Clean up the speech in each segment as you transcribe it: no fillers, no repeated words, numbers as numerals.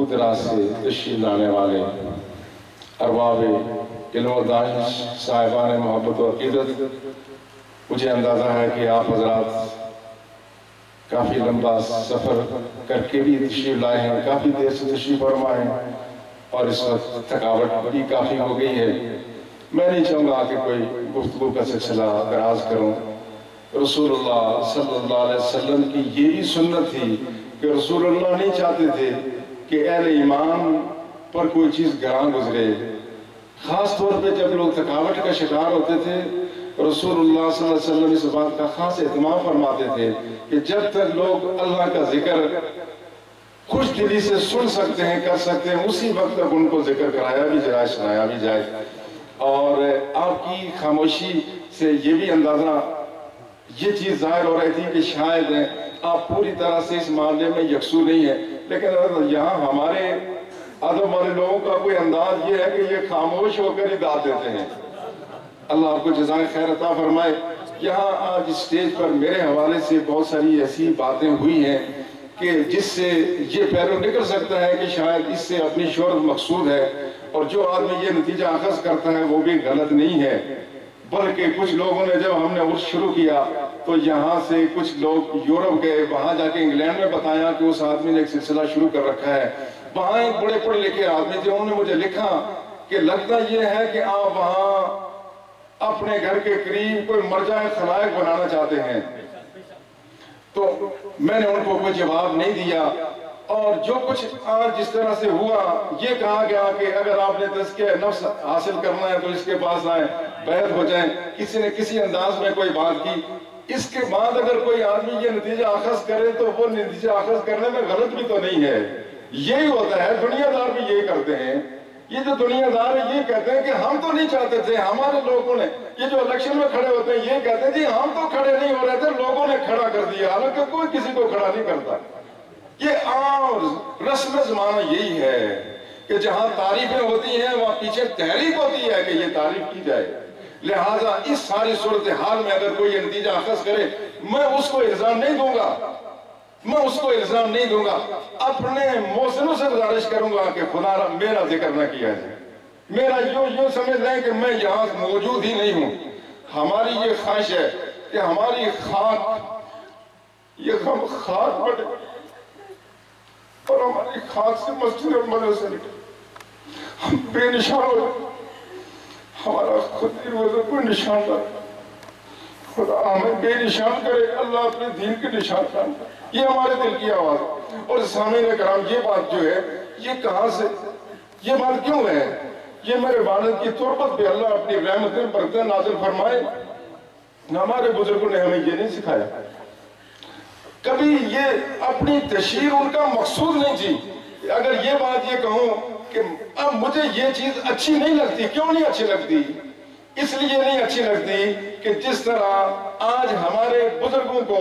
دور دراز سے تشریف لانے والے ارباب علم و دانش صاحبان محبت و عقیدت، مجھے اندازہ ہے کہ آپ حضرات کافی لمبا سفر کر کے بھی تشریف لائے ہیں، کافی دیر سے تشریف فرما ہیں اور اس وقت تھکاوٹ بھی کافی ہو گئی ہے۔ میں نہیں چاہوں گا کہ کوئی گفتگو کا سلسلہ آغاز کروں۔ رسول اللہ صلی اللہ علیہ وسلم کی یہ بھی سنت تھی کہ رسول اللہ نہیں چاہتے تھے کہ اہل ایمان پر کوئی چیز گراں گزرے۔ خاص طور پہ جب لوگ تھکاوٹ کا شکار ہوتے تھے، رسول اللہ صلی اللہ علیہ وسلم اس بات کا خاص اہتمام فرماتے تھے کہ جب تک لوگ اللہ کا ذکر خوش دلی سے سن سکتے ہیں، کر سکتے ہیں، اسی وقت تک ان کو ذکر کرایا بھی جائے، سنایا بھی جائے۔ اور آپ کی خاموشی سے یہ بھی اندازہ یہ چیز ظاہر ہو رہی تھی کہ شاید آپ پوری طرح سے اس معاملے میں یکسو نہیں ہے، لیکن یہاں ہمارے ادب والے لوگوں کا کوئی انداز یہ ہے کہ یہ خاموش ہو کر ہی داد دیتے ہیں۔ اللہ آپ کو جزائے خیر عطا فرمائے۔ یہاں آج اسٹیج پر میرے حوالے سے بہت ساری ایسی باتیں ہوئی ہیں کہ جس سے یہ پیرو نکل سکتا ہے کہ شاید اس سے اپنی شہرت مقصود ہے، اور جو آدمی یہ نتیجہ اخذ کرتا ہے وہ بھی غلط نہیں ہے۔ بلکہ کچھ لوگوں نے جب ہم نے عرس شروع کیا تو یہاں سے کچھ لوگ یورپ گئے، وہاں جا کے انگلینڈ میں بتایا کہ اس آدمی نے ایک سلسلہ شروع کر رکھا ہے۔ وہاں ایک بڑے پڑھے لکھے آدمی تھے، انہوں نے مجھے لکھا کہ لگتا یہ ہے کہ آپ وہاں اپنے گھر کے قریب کوئی مرجع خلائق بنانا چاہتے ہیں۔ تو میں نے ان کو کوئی جواب نہیں دیا، اور جو کچھ آج جس طرح سے ہوا یہ کہا گیا کہ اگر آپ نے تزکیہ نفس حاصل کرنا ہے تو اس کے پاس آئیں، بیعت ہو جائیں۔ کسی نے کسی انداز میں کوئی بات کی، اس کے بعد اگر کوئی آدمی یہ نتیجہ اخذ کرے تو وہ نتیجہ اخذ کرنے میں غلط بھی تو نہیں ہے۔ یہی ہوتا ہے، دنیا دار بھی یہی کرتے ہیں۔ یہ جو دنیا دار ہے یہ کہتے ہیں کہ ہم تو نہیں چاہتے تھے، ہمارے لوگوں نے، یہ جو الیکشن میں کھڑے ہوتے ہیں یہ کہتے ہیں جی ہم تو کھڑے نہیں ہو رہے تھے، لوگوں نے کھڑا کر دیا، حالانکہ کوئی کسی کو کھڑا نہیں کرتا۔ یہ عام رسم زمانہ یہی ہے کہ جہاں تعریفیں ہوتی ہیں وہاں پیچھے تحریک ہوتی ہے کہ یہ تعریف کی جائے۔ لہٰذا اس ساری صورتحال میں اگر کوئی یہ نتیجہ اخذ کرے، میں اس کو الزام نہیں دوں گا، میں اس کو الزام نہیں دوں گا۔ اپنے محسنوں سے گزارش کروں گا کہ خدا را میرا ذکر نہ کیا جائے، میرا یوں سمجھ لیں کہ میں یہاں موجود ہی نہیں ہوں۔ ہماری یہ خواہش ہے کہ ہماری خاک، یہ خاک بڑے اور ہماری خاک سے مسجد اور مدرسے نکلے، ہم بے نشان ہو جائے، ہمارا خود کی روزہ کوئی نشان نہ، خدا ہمیں بے نشان کرے، اللہ اپنے دین کے نشان کرے۔ یہ ہمارے دل کی آواز ہے۔ اور سامعین کرام یہ بات جو ہے یہ کہاں سے، یہ بات کیوں ہے؟ یہ میرے والد کی تربت پہ اللہ اپنی رحمتیں برکتیں نازل فرمائے۔ ہمارے بزرگوں نے ہمیں یہ نہیں سکھایا، کبھی یہ اپنی تشہیر ان کا مقصود نہیں تھی۔ اگر یہ بات یہ کہوں کہ اب مجھے یہ چیز اچھی نہیں لگتی، کیوں نہیں اچھی لگتی؟ اس لیے نہیں اچھی لگتی کہ جس طرح آج ہمارے بزرگوں کو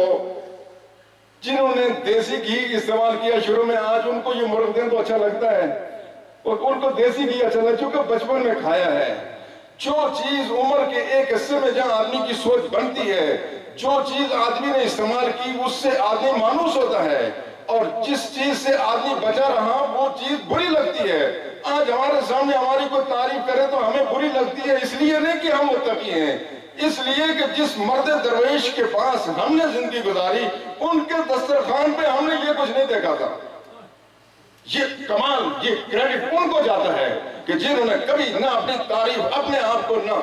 جنہوں نے دیسی گھی استعمال کیا شروع میں، آج ان کو یہ مرغ دیں تو اچھا لگتا ہے، اور ان کو دیسی گھی اچھا لگتا ہے چونکہ بچپن میں کھایا ہے۔ جو چیز عمر کے ایک حصے میں جہاں آدمی کی سوچ بنتی ہے، جو چیز آدمی نے استعمال کی اس سے آدمی مانوس ہوتا ہے، اور جس چیز سے آدمی بچا رہا وہ چیز بری لگتی ہے۔ آج ہمارے سامنے ہماری کوئی تعریف کرے تو ہمیں بری لگتی ہے، اس لیے نہیں کہ ہم متقی ہیں، اس لیے کہ جس مرد درویش کے پاس ہم نے زندگی گزاری ان کے دسترخوان پہ ہم نے یہ کچھ نہیں دیکھا تھا۔ یہ کمال، یہ کریڈٹ ان کو جاتا ہے کہ جنہوں نے کبھی نہ اپنی تعریف، اپنے آپ کو نہ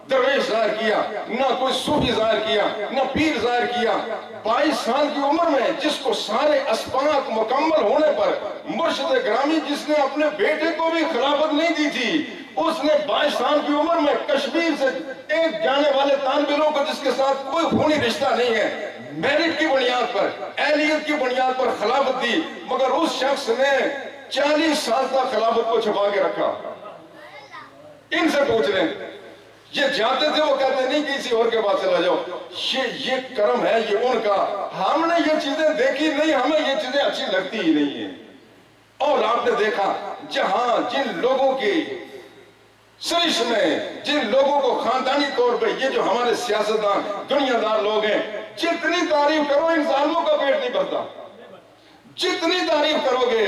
درویش ظاہر کیا، نہ کوئی صوفی ظاہر کیا، نہ پیر ظاہر کیا۔ 22 سال کی عمر میں جس کو سارے اسباق مکمل ہونے پر مرشد گرامی جس نے اپنے بیٹے کو بھی خلافت نہیں دی تھی، اس نے 22 سال کی عمر میں کشمیر سے ایک جانے والے طالب کو جس کے ساتھ کوئی خونی رشتہ نہیں ہے، میرٹ کی بنیاد پر، اہلیت کی بنیاد پر خلافت دی، مگر اس شخص نے 40 سال تک خلافت کو چھپا کے رکھا۔ ان سے پوچھ لیں، یہ جاتے تھے وہ کہتے نہیں کہ کسی اور کے پاس چلا جاؤ، یہ کرم ہے، یہ ان کا۔ ہم نے یہ چیزیں دیکھی نہیں، ہمیں یہ چیزیں اچھی لگتی ہی نہیں ہیں۔ اور آپ نے دیکھا جہاں جن لوگوں کی سرش میں، جن لوگوں کو خاندانی طور پہ یہ جو ہمارے سیاستدان دنیا دار لوگ ہیں، جتنی تعریف کرو ان ظالموں کا پیٹ نہیں بھرتا، جتنی تعریف کرو گے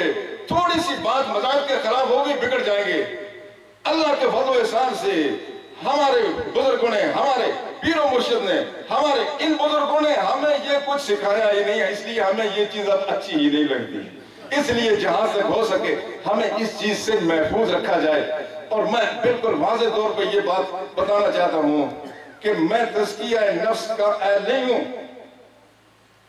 تھوڑی سی بات مزاج کے خراب ہوگی بگڑ جائیں گے. اللہ کے فضل و احسان سے ہمارے بزرگوں نے، ہمارے پیر و مرشد نے، ہمارے ان بزرگوں نے ہمیں یہ کچھ سکھایا ہی نہیں ہے، اس لیے ہمیں یہ چیز اب اچھی ہی نہیں لگتی. اس لیے جہاں تک ہو سکے ہمیں اس چیز سے محفوظ رکھا جائے. اور میں بالکل واضح طور پہ یہ بات بتانا چاہتا ہوں کہ میں تزکیہ نفس کا اہل نہیں ہوں.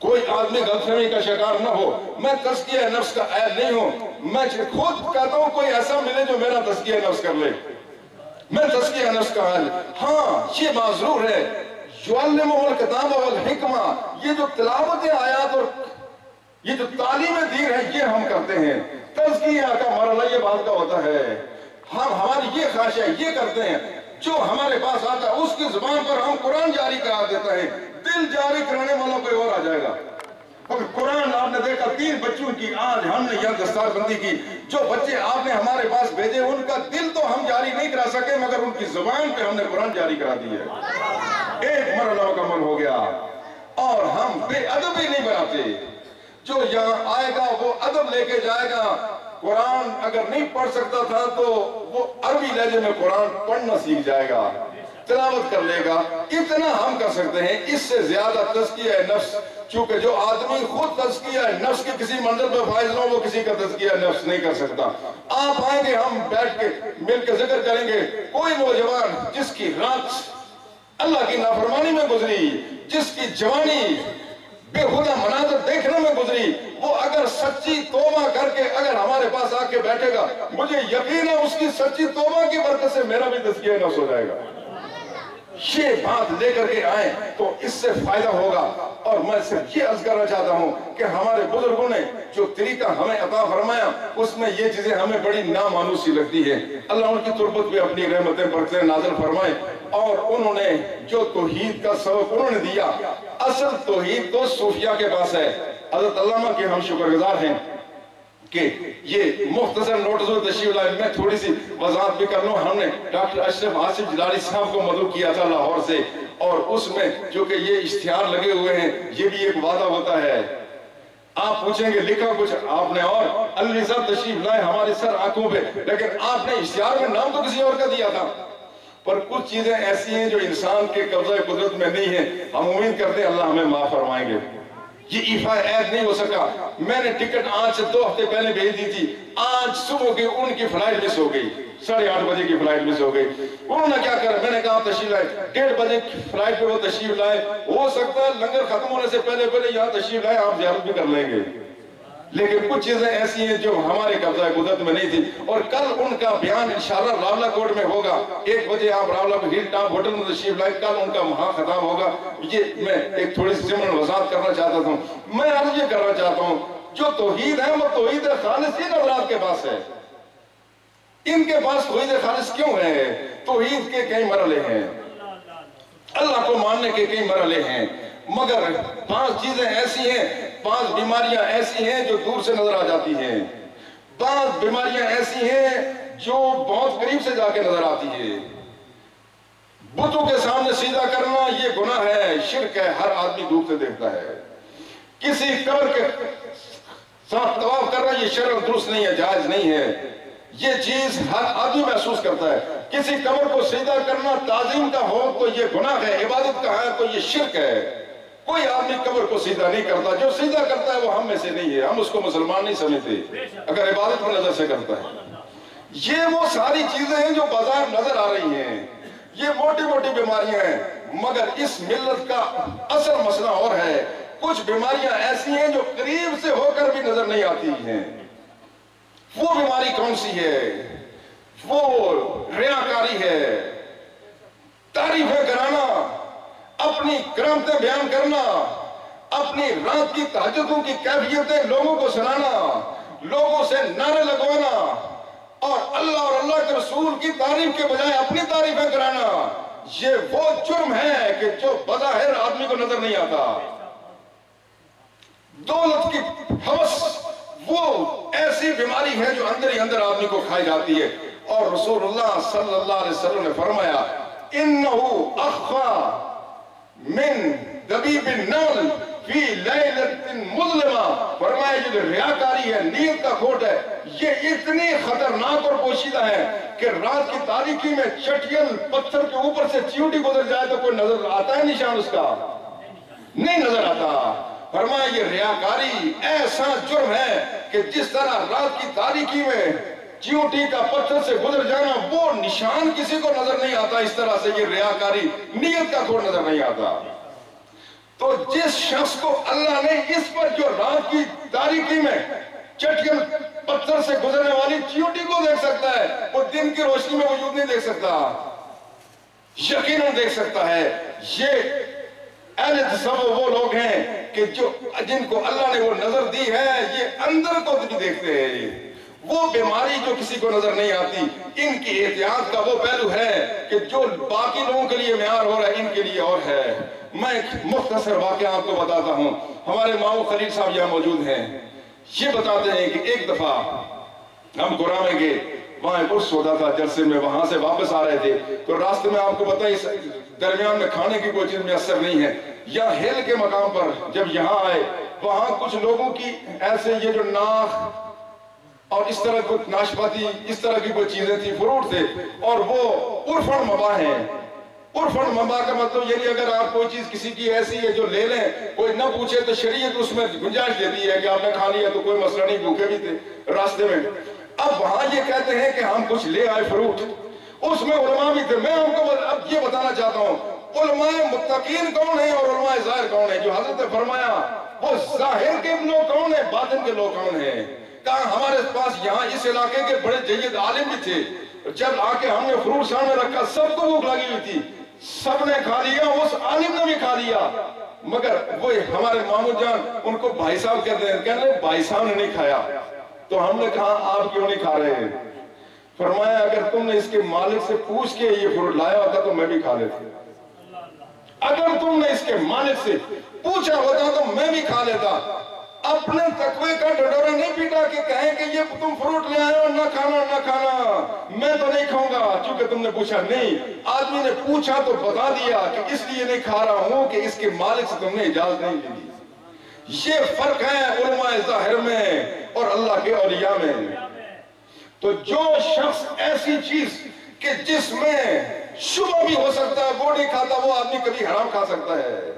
کوئی آدمی غلط فہمی کا شکار نہ ہو. میں تزکیہ نفس کا اہل نہیں ہوں. میں خود کہتا ہوں کوئی ایسا ملے جو میرا تزکیہ نفس کر لے. میں تزکیہ نفس کا اہل. ہاں یہ بات ضرور ہے، یعلمہ الکتاب والحکمہ، یہ جو تلاوت آیات اور یہ جو تعلیم دین ہے یہ ہم کرتے ہیں. تزکیہ کا مرحلہ یہ بات کا ہوتا ہے. ہماری یہ خواہش ہے، یہ کرتے ہیں. جو ہمارے پاس آتا ہے اس کی زبان پر ہم قرآن جاری کرا دیتے ہیں. دل جاری کرانے والا کوئی اور آ جائے گا. قرآن آپ نے دیکھا 3 بچوں کی آج ہم نے یہاں دستار بندی کی. جو بچے آپ نے ہمارے پاس بھیجے ان کا دل تو ہم جاری نہیں کرا سکے مگر ان کی زبان پہ ہم نے قرآن جاری کرا دی ہے. ایک مرحلہ مکمل ہو گیا. اور ہم بے ادب ہی نہیں بناتے. جو یہاں آئے گا وہ ادب لے کے جائے گا. قرآن اگر نہیں پڑھ سکتا تھا تو وہ عربی لہجے میں قرآن پڑھنا سیکھ جائے گا، تلاوت کر لے گا. اتنا ہم کر سکتے ہیں. اس سے زیادہ تزکیہ نفس، چونکہ جو آدمی خود تزکیہ نفس کے کسی منزل پہ فائز نہ ہو وہ کسی کا تزکیہ نفس نہیں کر سکتا. آپ آئیں گے، ہم بیٹھ کے مل کے ذکر کریں گے. کوئی نوجوان جس کی رات اللہ کی نافرمانی میں گزری، جس کی جوانی بے خدا مناظر دیکھنے میں گزری، وہ اگر سچی توبہ کر کے اگر ہمارے پاس آ کے بیٹھے گا، مجھے یقین ہے اس کی سچی توبہ کی برکت سے میرا بھی تزکیہ نفس ہو جائے گا. یہ بات لے کر کے آئیں تو اس سے فائدہ ہوگا. اور میں صرف یہ عرض کرنا چاہتا ہوں کہ ہمارے بزرگوں نے جو طریقہ ہمیں عطا فرمایا اس میں یہ چیزیں ہمیں بڑی نامانوس سی لگتی ہے. اللہ ان کی تربت پہ اپنی رحمتیں برکتیں نازل فرمائے. اور انہوں نے جو توحید کا سبق انہوں نے دیا، اصل توحید تو صوفیہ کے پاس ہے. حضرت علامہ کے ہم شکر گزار ہیں کہ یہ مختصر نوٹس و تشریف لائے. میں تھوڑی سی وضاحت بھی کر لوں. ہم نے ڈاکٹر اشرف آصف جلالی صاحب کو مدعو کیا تھا لاہور سے، اور اس میں جو کہ یہ اشتہار لگے ہوئے ہیں یہ بھی ایک وعدہ ہوتا ہے. آپ پوچھیں گے لکھا کچھ آپ نے اور علی صاحب تشریف لائے ہمارے سر آنکھوں پہ، لیکن آپ نے اشتہار میں نام تو کسی اور کا دیا تھا. پر کچھ چیزیں ایسی ہیں جو انسان کے قبضہ قدرت میں نہیں ہیں. ہم امید کرتے ہیں اللہ ہمیں معاف فرمائیں گے. یہ ایفا عید نہیں ہو سکا. میں نے ٹکٹ آج سے 2 ہفتے پہلے بھیج دی تھی. آج صبح کی ان کی فلائٹ مس ہو گئی، 8:30 بجے کی فلائٹ مس ہو گئی. انہوں نے کیا کرا، میں نے کہا تشریف لائے. 1:30 بجے کی فلائٹ پہ وہ تشریف لائے. ہو سکتا ہے لنگر ختم ہونے سے پہلے یہاں تشریف لائے، آپ زیارت بھی کر لیں گے. لیکن کچھ چیزیں ایسی ہیں جو ہمارے قبضہ قدرت میں نہیں تھی. اور کل ان کا بیان انشاءاللہ راولہ کوٹ میں ہوگا. 1 بجے آپ راولہ ہل ٹاپ ہوٹل میں تشریف لائے. کل ان کا وہاں خطاب ہوگا. یہ میں ایک تھوڑی سی ضمن وضاحت کرنا چاہتا ہوں. میں عرض یہ کرنا چاہتا ہوں جو توحید ہے وہ توحید خالص ان حضرات کے پاس ہے. ان کے پاس توحید خالص کیوں ہے؟ توحید کے کئی مرحلے ہیں، اللہ کو ماننے کے کئی مرحلے ہیں. مگر 5 چیزیں ایسی ہیں، 5 بیماریاں ایسی ہیں جو دور سے نظر آ جاتی ہیں. 5 بیماریاں ایسی ہیں جو بہت قریب سے جا کے نظر آتی ہے. بتوں کے سامنے سجدہ کرنا یہ گناہ ہے، شرک ہے، ہر آدمی دور سے دیکھتا ہے. کسی قبر کے ساتھ طواف کرنا یہ شرع درست نہیں ہے، جائز نہیں ہے. یہ چیز ہر آدمی محسوس کرتا ہے. کسی قبر کو سجدہ کرنا تعظیم کا ہو تو یہ گناہ ہے، عبادت کا ہے تو یہ شرک ہے. کوئی آدمی قبر کو سجدہ نہیں کرتا. جو سجدہ کرتا ہے وہ ہم میں سے نہیں ہے، ہم اس کو مسلمان نہیں سمجھتے اگر عبادت کو نظر سے کرتا ہے. یہ وہ ساری چیزیں ہیں جو بازار نظر آ رہی ہیں. یہ موٹی موٹی بیماریاں ہیں. مگر اس ملت کا اصل مسئلہ اور ہے. کچھ بیماریاں ایسی ہیں جو قریب سے ہو کر بھی نظر نہیں آتی ہیں. وہ بیماری کون سی ہے؟ وہ ریاکاری ہے. تعریفیں کرانا، اپنی کرامتیں بیان کرنا، اپنی رات کی تہجدوں کی کیفیتیں لوگوں کو سنانا، لوگوں سے نعرے لگوانا، اور اللہ اور اللہ کے رسول کی تعریف کے بجائے اپنی تعریفیں کرانا. یہ وہ جرم ہے کہ جو بظاہر آدمی کو نظر نہیں آتا. دولت کی ہوس وہ ایسی بیماری ہے جو اندر ہی اندر آدمی کو کھائی جاتی ہے. اور رسول اللہ صلی اللہ علیہ وسلم نے فرمایا انہو اخفا من دبیب النمل فی لیلۃ مظلمہ، فرمایا یہ جو ریاکاری ہے، نیت کا کھوٹ ہے، یہ اتنی خطرناک اور پوشیدہ ہے کہ رات کی تاریکی میں چٹیل پتھر کے اوپر سے چیونٹی گزر جائے تو کوئی نظر آتا ہے نشان اس کا؟ نہیں نظر آتا۔ فرمایا یہ ریاکاری ایسا جرم ہے کہ جس طرح رات کی تاریکی میں چیونٹی کا پتھر سے گزر جانا وہ نشان کسی کو نظر نہیں آتا، اس طرح سے یہ ریاکاری نیت کا کھوٹ نظر نہیں آتا۔ تو جس شخص کو اللہ نے اس پر جو رات کی تاریکی میں چٹیل پتھر سے گزرنے والی چیونٹی کو دیکھ سکتا ہے، وہ دن کی روشنی میں وجود نہیں دیکھ سکتا، یقیناً دیکھ سکتا ہے۔ یہ اہل تصور وہ لوگ ہیں کہ جن کو اللہ نے وہ نظر دی ہے، یہ اندر کو بھی دیکھتے ہیں۔ وہ بیماری جو کسی کو نظر نہیں آتی، ان کی احتیاط کا وہ پہلو ہے کہ جو باقی لوگوں کے لیے معیار ہو رہا ہے ان کے لیے اور ہے۔ میں ایک مختصر واقعہ آپ کو بتاتا ہوں۔ ہمارے ماؤں خلیل صاحب یہاں موجود ہیں، یہ بتاتے ہیں کہ ایک دفعہ ہم گورا میں گئے، وہاں ایک عرس ہوتا تھا جلسے میں، وہاں سے واپس آ رہے تھے تو راستے میں آپ کو پتہ اس درمیان میں کھانے کی کوئی چیز میسر نہیں ہے۔ یا ہل کے مقام پر جب یہاں آئے، وہاں کچھ لوگوں کی ایسے یہ جو ناخ اور اس طرح کچھ ناشپاتی اس طرح کی کوئی چیزیں تھی، فروٹ تھے، اور وہ عرفن مباح ہیں۔ عرفن مباح کا مطلب یعنی اگر آپ کوئی چیز کسی کی ایسی ہے جو لے لیں، کوئی نہ پوچھے تو شریعت اس میں گنجائش دیتی ہے کہ آپ نے کھا لیا تو کوئی مسئلہ نہیں، بھوکے بھی تھے راستے میں۔ اب وہاں یہ کہتے ہیں کہ ہم کچھ لے آئے فروٹ، اس میں علماء بھی تھے۔ میں آپ کو اب یہ بتانا چاہتا ہوں علماء متقین کون ہیں اور علماء ظاہر کون ہیں۔ جو حضرت نے فرمایا وہ ظاہر کے لوگ کون ہیں، باطن کے لوگ کون ہیں۔ کہا ہمارے پاس یہاں اس علاقے کے بڑے جید عالم بھی تھے، جب آ کے ہم نے فروٹ سامنے رکھا سب کو بھوک لگی ہوئی تھی، سب نے کھا لیا، اس عالم نے بھی کھا لیا، مگر وہ ہمارے مامو جان ان کو بھائی صاحب کہتے ہیں، کہنے بھائی صاحب نے نہیں کھایا۔ تو ہم نے کہا آپ کیوں نہیں کھا رہے ہیں؟ فرمایا اگر تم نے اس کے مالک سے پوچھ کے یہ فروٹ لایا ہوتا تو میں بھی کھا لیتا، اگر تم نے اس کے مالک سے پوچھا ہوتا تو میں بھی کھا لیتا۔ اپنے تقوی کا ڈڈورا نہیں پیٹا کہ کہیں کہ یہ تم فروٹ لے آئے ہو، نہ کھانا نہ کھانا، میں تو نہیں کھاؤں گا چونکہ تم نے پوچھا نہیں۔ آدمی نے پوچھا تو بتا دیا کہ اس لیے نہیں کھا رہا ہوں کہ اس کے مالک سے تم نے اجازت نہیں دی۔ یہ فرق ہے علماء ظاہر میں اور اللہ کے اولیاء میں۔ تو جو شخص ایسی چیز کہ جس میں شبہ بھی ہو سکتا ہے وہ نہیں کھاتا، وہ آدمی کبھی حرام کھا سکتا ہے،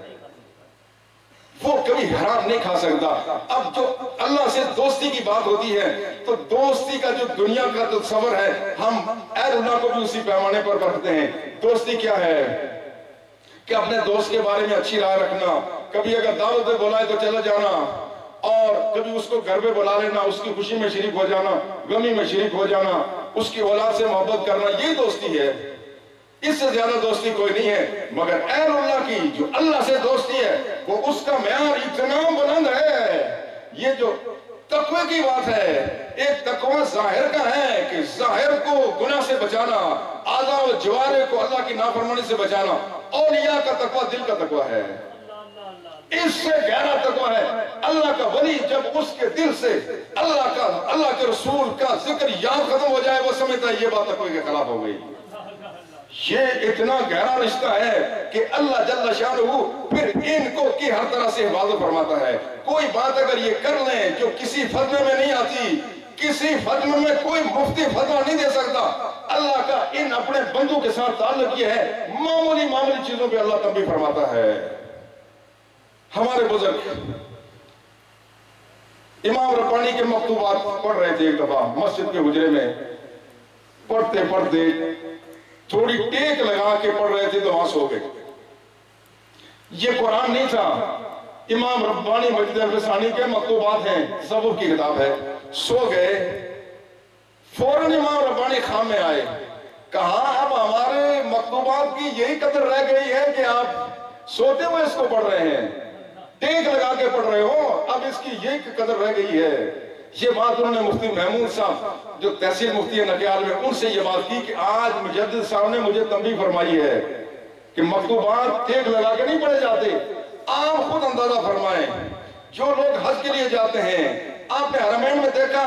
وہ کبھی حرام نہیں کھا سکتا۔ اب جو اللہ سے دوستی کی بات ہوتی ہے تو دوستی کا جو دنیا کا تصور ہے ہم اہل اللہ کو بھی اسی پیمانے پر رکھتے ہیں۔ دوستی کیا ہے کہ اپنے دوست کے بارے میں اچھی رائے رکھنا، کبھی اگر دعوت پہ بلائے تو چلا جانا، اور کبھی اس کو گھر پہ بلا لینا، اس کی خوشی میں شریک ہو جانا، غمی میں شریک ہو جانا، اس کی اولاد سے محبت کرنا، یہ دوستی ہے۔ اس سے زیادہ دوستی کوئی نہیں ہے۔ مگر اہل اللہ کی جو اللہ سے دوستی ہے وہ اس کا معیار اتنا بلند ہے۔ یہ جو تقوی کی بات ہے، ایک تقوی ظاہر کا ہے کہ ظاہر کو گناہ سے بچانا، اعضاء و جوارح کو اللہ کی نافرمانی سے بچانا۔ اولیاء کا تقوی دل کا تقوی ہے، اس سے گہرا تقوی ہے۔ اللہ کا ولی جب اس کے دل سے اللہ کے رسول کا ذکر یاد ختم ہو جائے وہ سمجھتا ہے یہ بات تقوی کے خلاف ہو گئی۔ یہ اتنا گہرا رشتہ ہے کہ اللہ جل شانہ پھر ان کو کی ہر طرح سے حفاظت فرماتا ہے۔ کوئی بات اگر یہ کر لیں جو کسی فتوے میں نہیں آتی، کسی فتوے میں کوئی مفتی فتویٰ نہیں دے سکتا، اللہ کا ان اپنے بندوں کے ساتھ تعلق یہ ہے معمولی چیزوں پہ اللہ تنبیہ فرماتا ہے۔ ہمارے بزرگ امام ربانی کے مکتوبات پڑھ رہے تھے، ایک دفعہ مسجد کے حجرے میں پڑھتے پڑھتے تھوڑی ٹیک لگا کے پڑھ رہے تھے تو وہاں سو گئے۔ یہ قرآن نہیں تھا، امام ربانی مجد الفسانی کے مکتوبات ہیں، تصوف کی کتاب ہے۔ سو گئے، فوراً امام ربانی خام میں آئے، کہا اب ہمارے مکتوبات کی یہی قدر رہ گئی ہے کہ آپ سوتے ہوئے اس کو پڑھ رہے ہیں، ٹیک لگا کے پڑھ رہے ہو، اب اس کی یہی قدر رہ گئی ہے۔ یہ بات انہوں نے مفتی محمود صاحب جو تحصیل مفتی نکیال میں ان سے یہ بات کی کہ آج مجدد صاحب نے مجھے تنبیہ فرمائی ہے کہ مکتوبات ٹیک لگا کے نہیں پڑھے جاتے۔ آپ خود اندازہ فرمائیں، جو لوگ حج کے لیے جاتے ہیں، آپ نے حرمین میں دیکھا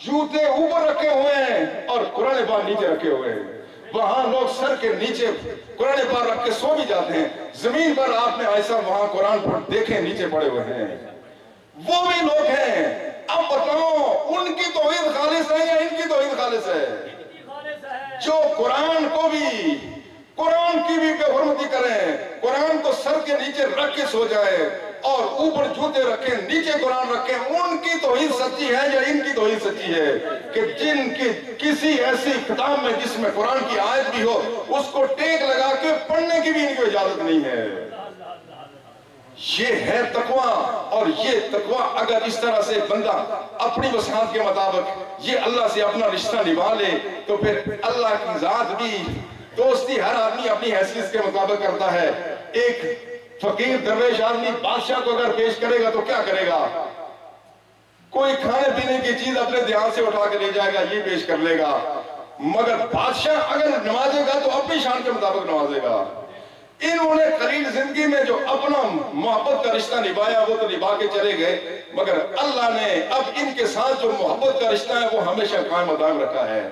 جوتے اوپر رکھے ہوئے ہیں اور قرآن پاک نیچے رکھے ہوئے ہیں۔ وہاں لوگ سر کے نیچے قرآن پاک رکھ کے سو بھی جاتے ہیں. زمین پر آپ نے ایسا وہاں قرآن دیکھیں نیچے پڑے ہوئے ہیں. وہ بھی لوگ ہیں. اب بتاؤ ان کی توحید خالص ہے یا ان کی توحید خالص ہے؟ جو قرآن کو بھی قرآن کی بھی بے حرمتی کریں, قرآن کو سر کے نیچے رکھ کے سو جائے اور اوپر جوتے رکھیں, نیچے قرآن رکھیں, ان کی توحید سچی ہے یا ان کی توحید سچی ہے؟ کہ جن کی کسی ایسی کتاب میں جس میں قرآن کی آیت بھی ہو اس کو ٹیک لگا کے پڑھنے کی بھی ان کو اجازت نہیں ہے. یہ ہے تقویٰ. اور یہ تقویٰ اگر اس طرح سے بندہ اپنی وسعت کے مطابق یہ اللہ سے اپنا رشتہ نبھا لے تو پھر اللہ کی ذات بھی دوستی ہر آدمی اپنی حیثیت کے مطابق کرتا ہے. ایک فقیر درویش آدمی بادشاہ کو اگر پیش کرے گا تو کیا کرے گا؟ کوئی کھانے پینے کی چیز اپنے دھیان سے اٹھا کے لے جائے گا, یہ پیش کر لے گا. مگر بادشاہ اگر نوازے گا تو اپنی شان کے مطابق نوازے گا. انہوں نے قلیل زندگی میں جو اپنا محبت کا رشتہ نبھایا وہ تو نبھا کے چلے گئے, مگر اللہ نے اب ان کے ساتھ جو محبت کا رشتہ ہے وہ ہمیشہ قائم دائم رکھا ہے.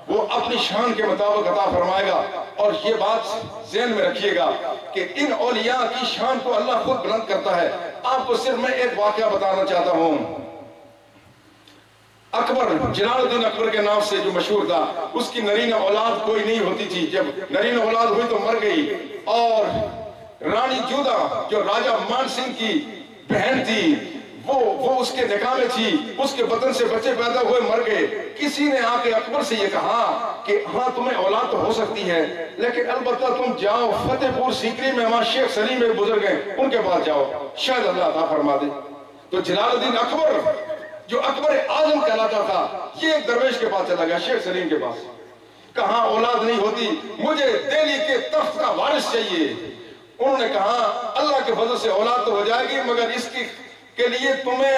وہ اپنی شان کے مطابق عطا فرمائے گا. اور یہ بات ذہن میں رکھیے گا کہ ان اولیاء کی شان کو اللہ خود بلند کرتا ہے. آپ کو صرف میں ایک واقعہ بتانا چاہتا ہوں. اکبر, جلال الدین اکبر کے نام سے جو مشہور تھا, اس کی نرینہ اولاد کوئی نہیں ہوتی تھی. جب نرینہ اولاد ہوئی تو مر گئی. اور رانی جودہ جو راجہ مان سنگھ کی بہن تھی وہ اس کے نکاح میں تھی, اس کے بدن سے بچے پیدا ہوئے مر گئے. کسی نے آ کے اکبر سے یہ کہا کہ ہاں تمہیں اولاد تو ہو سکتی ہے لیکن البتہ تم جاؤ فتح پور سیکری میں, وہاں شیخ سلیم میں بزرگ ہیں, ان کے پاس جاؤ, شاید اللہ عطا فرما دے. تو جلال الدین اکبر جو اکبر اعظم کہلاتا تھا یہ ایک درویش کے پاس چلا گیا, شیخ سلیم کے پاس. کہا اولاد نہیں ہوتی, مجھے دہلی کے تخت کا وارث چاہیے. انہوں نے کہا اللہ کے فضل سے اولاد تو ہو جائے گی مگر اس کے لیے تمہیں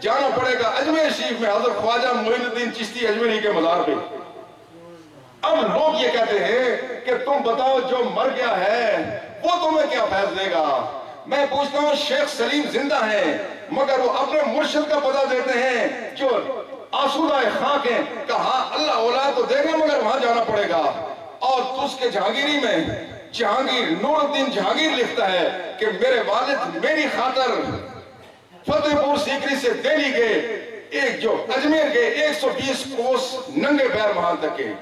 جانا پڑے گا اجمیر شریف میں حضرت خواجہ معین الدین چشتی اجمیری کے مزار پہ. اب لوگ یہ کہتے ہیں کہ تم بتاؤ جو مر گیا ہے وہ تمہیں کیا فیض دے گا. میں پوچھتا ہوں شیخ سلیم زندہ ہیں مگر وہ اپنے مرشد کا پتہ دیتے ہیں جو آسودہ خاک ہیں. کہا اللہ اولاد تو دے گا مگر وہاں جانا پڑے گا. اور اس کے جہانگیری میں جہانگیر نور الدین جہانگیر لکھتا ہے کہ میرے والد میری خاطر فتح پور سیکری سے دہلی گئے, ایک جو اجمیر گئے 120 کوس ننگے پیر وہاں تک گئے.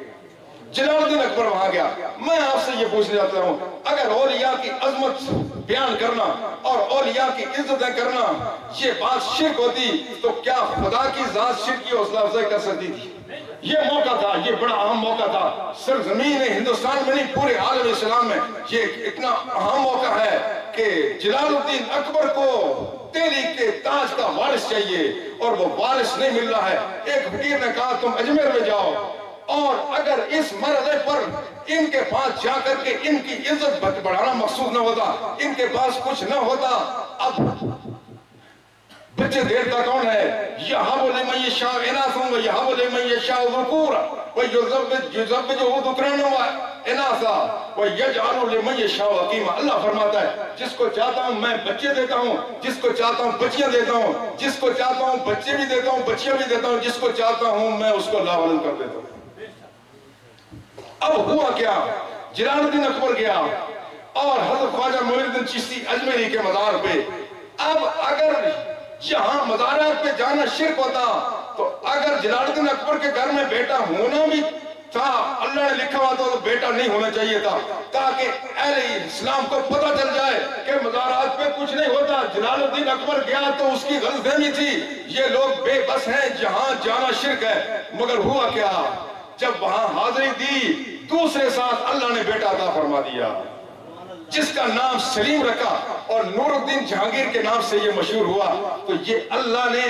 جلال الدین اکبر وہاں گیا. میں آپ سے یہ پوچھنا چاہتا ہوں اگر اولیاء کی عظمت بیان کرنا اور اولیاء کی عزتیں کرنا یہ بات شرک ہوتی تو کیا خدا کی ذات شرک کی حوصلہ افزائی کر سکتی تھی؟ یہ موقع تھا, یہ بڑا اہم موقع تھا. صرف زمین ہندوستان میں نہیں پورے عالم اسلام میں یہ اتنا اہم موقع ہے کہ جلال الدین اکبر کو دہلی کے تاج کا وارث چاہیے اور وہ وارث نہیں مل رہا ہے. ایک فقیر نے کہا تم اجمیر میں جاؤ اور اگر اس مرحلے پر ان کے پاس جا کر کے ان کی عزت بڑھانا مقصود نہ ہوتا, ان کے پاس کچھ نہ ہوتا. اب بچے دیتا کون ہے؟ یہاں لمن یشاء اناثا و یہاں لمن یشاء ذکورا ویزوجہ ذکرانا و اناثا ویجعل لمن یشاء عقیما. اللہ فرماتا ہے جس کو چاہتا ہوں میں بچے دیتا ہوں, جس کو چاہتا ہوں بچیاں دیتا ہوں, جس کو چاہتا ہوں بچے بھی دیتا ہوں بچیاں بھی دیتا ہوں, جس کو چاہتا ہوں میں اس کو لاولد کر دیتا ہوں. اب ہوا کیا, جلال الدین اکبر گیا اور حضرت خواجہ معین الدین چشتی اجمیری کے مزار پہ. اب اگر یہاں مزارات پہ جانا شرک ہوتا تو اگر جلال الدین اکبر کے گھر میں بیٹا ہونا بھی تھا اللہ نے لکھا ہوا تو بیٹا نہیں ہونا چاہیے تھا تاکہ اہل اسلام کو پتہ چل جائے کہ مزارات پہ کچھ نہیں ہوتا. جلال الدین اکبر گیا تو اس کی غلط فہمی تھی یہ لوگ بے بس ہیں جہاں جانا شرک ہے. مگر ہوا کیا, جب وہاں حاضری دی دوسرے ساتھ اللہ نے بیٹا عطا فرما دیا جس کا نام سلیم رکھا اور نور الدین جہانگیر کے نام سے یہ مشہور ہوا. تو یہ اللہ نے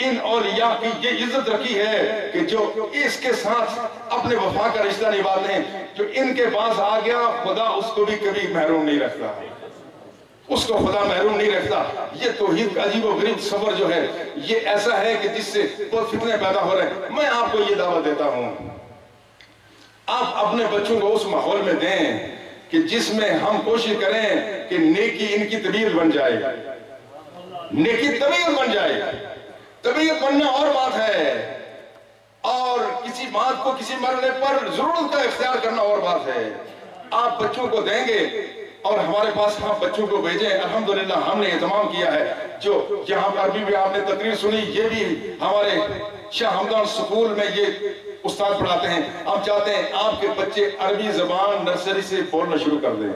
ان اولیاء کی یہ عزت رکھی ہے کہ جو اس کے ساتھ اپنے وفا کا رشتہ نبھاتے ہیں. جو ان کے پاس آ گیا خدا اس کو بھی کبھی محروم نہیں رکھتا, اس کو خدا محروم نہیں رکھتا. یہ توحید کا عجیب و غریب صبر جو ہے یہ ایسا ہے کہ جس سے بہت فتنے پیدا ہو رہے ہیں. میں آپ کو یہ دعوت دیتا ہوں آپ اپنے بچوں کو اس ماحول میں دیں کہ جس میں ہم کوشش کریں کہ نیکی ان کی طبیعت بن جائے, نیکی طبیعت بن جائے. طبیعت بننا اور بات ہے اور کسی بات کو کسی مرحلے پر ضرورت کا اختیار کرنا اور بات ہے. آپ بچوں کو دیں گے اور ہمارے پاس ہم بچوں کو بھیجیں. الحمدللہ ہم نے اہتمام کیا ہے. جو یہاں پر بھی آپ نے تقریر سنی, یہ بھی ہمارے شاہ ہمدان سکول میں یہ استاد پڑھاتے ہیں. ہم چاہتے ہیں آپ کے بچے عربی زبان نرسری سے بولنا شروع کر دیں.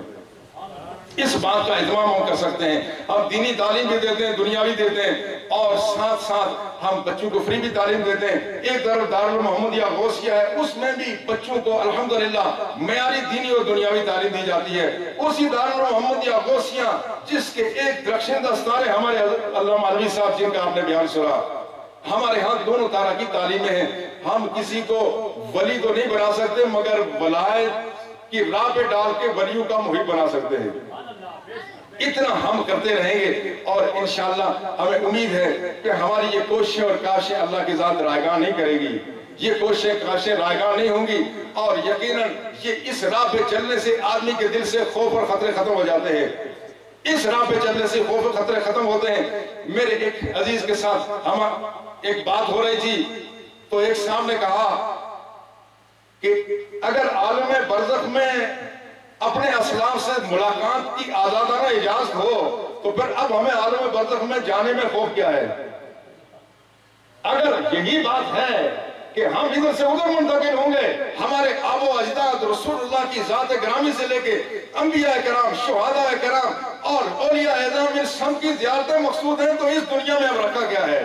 اس بات کا اہتمام ہم کر سکتے ہیں. ہم دینی تعلیم بھی دیتے ہیں, دنیاوی دیتے ہیں, اور ساتھ ساتھ ہم بچوں کو فری بھی تعلیم دیتے ہیں. ایک دارالمحمدیہ غوثیہ ہے, اس میں بھی بچوں کو الحمدللہ معیاری دینی اور دنیاوی تعلیم دی جاتی ہے. اسی دارالمحمدیہ غوثیہ جس کے ایک درخشندہ ستارے ہمارے علامہ علوی صاحب جن کا آپ نے بیان سنا, ہمارے ہاں دونوں طرح کی تعلیمیں ہیں. ہم کسی کو ولی تو نہیں بنا سکتے, مگر ولایت کی راہ پہ ڈال کے ولیوں کا محب بنا سکتے ہیں. اتنا ہم کرتے رہیں گے اور انشاءاللہ ہمیں امید ہے کہ ہماری یہ کوششیں اور کاشیں اللہ کی ذات رائگاں نہیں کرے گی. یہ کوششیں کاشیں رائگاں نہیں ہوں گی, اور یقیناً یہ اس راہ پہ چلنے سے آدمی کے دل سے خوف اور خطرے ختم ہو جاتے ہیں. اس راہ پہ چلنے سے خوف اور خطرے ختم ہوتے ہیں. میرے ایک عزیز کے ساتھ ہم ایک بات ہو رہی تھی, تو ایک صاحب نے کہا کہ اگر عالم برزخ میں اپنے اسلاف سے ملاقات کی آزادانہ اجازت ہو تو پھر اب ہمیں عالم برزخ میں جانے میں خوف کیا ہے؟ اگر یہی بات ہے کہ ہم ادھر سے ادھر منتقل ہوں گے, ہمارے آب و اجداد رسول اللہ کی ذات گرامی سے لے کے انبیاء کرام, شہداء کرام اور اولیاء اعظام, ان سب کی زیارتیں مقصود ہیں, تو اس دنیا میں اب رکھا کیا ہے؟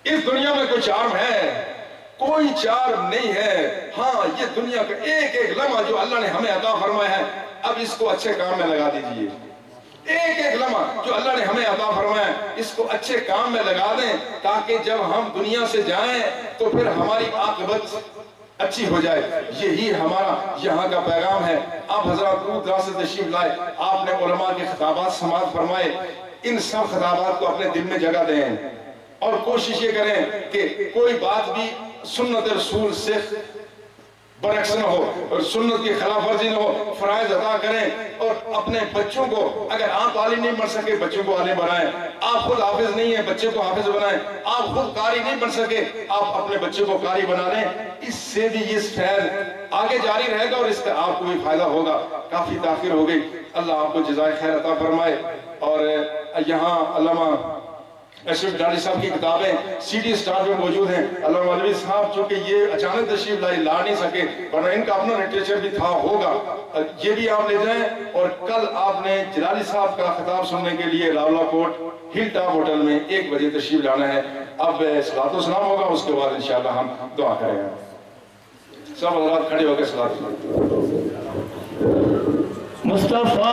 اس دنیا میں کوئی چارم ہے؟ کوئی چارم نہیں ہے. ہاں, یہ دنیا کا ایک ایک لمحہ جو اللہ نے ہمیں عطا فرمایا ہے, اب اس کو اچھے کام میں لگا دیجئے. ایک ایک لمحہ جو اللہ نے ہمیں عطا فرمایا ہے, اس کو اچھے کام میں لگا دیں, تاکہ جب ہم دنیا سے جائیں تو پھر ہماری عاقبت اچھی ہو جائے. یہی ہمارا یہاں کا پیغام ہے. آپ حضرات دور دراز سے تشریف لائے, آپ نے علماء کے خطابات سماعت فرمائے. ان سب خطابات کو اپنے دل میں جگہ دیں, اور کوشش یہ کریں کہ کوئی بات بھی سنت رسول سے برعکس نہ ہو, اور سنت کی خلاف ورزی نہ ہو. فرائض ادا کریں, اور اپنے بچوں کو, اگر آپ عالم نہیں بن سکے بچوں کو عالم بنائیں. آپ خود حافظ نہیں ہیں, بچے کو حافظ بنائیں. آپ خود قاری نہیں بن سکے, آپ اپنے بچے کو قاری بنا لیں. اس سے بھی یہ فیض آگے جاری رہے گا, اور اس کا آپ کو بھی فائدہ ہوگا. کافی تاخیر ہو گئی, اللہ آپ کو جزائے خیر عطا فرمائے. اور یہاں علامہ اشرف ڈالی صاحب کی کتابیں سی ڈی سٹار میں موجود ہیں. علامہ علوی صاحب چونکہ یہ اچانک تشریف لا نہیں سکے, ورنہ ان کا اپنا لٹریچر بھی تھا ہوگا, یہ بھی آپ لے جائیں. اور کل آپ نے جلالی صاحب کا خطاب سننے کے لیے راولہ کوٹ ہل ٹاپ ہوٹل میں 1 بجے تشریف لانا ہے. اب صلاۃ و سلام ہوگا, اس کے بعد انشاءاللہ ہم دعا کریں گے. سب حضرات کھڑے ہو کے صلاۃ و سلام. مصطفیٰ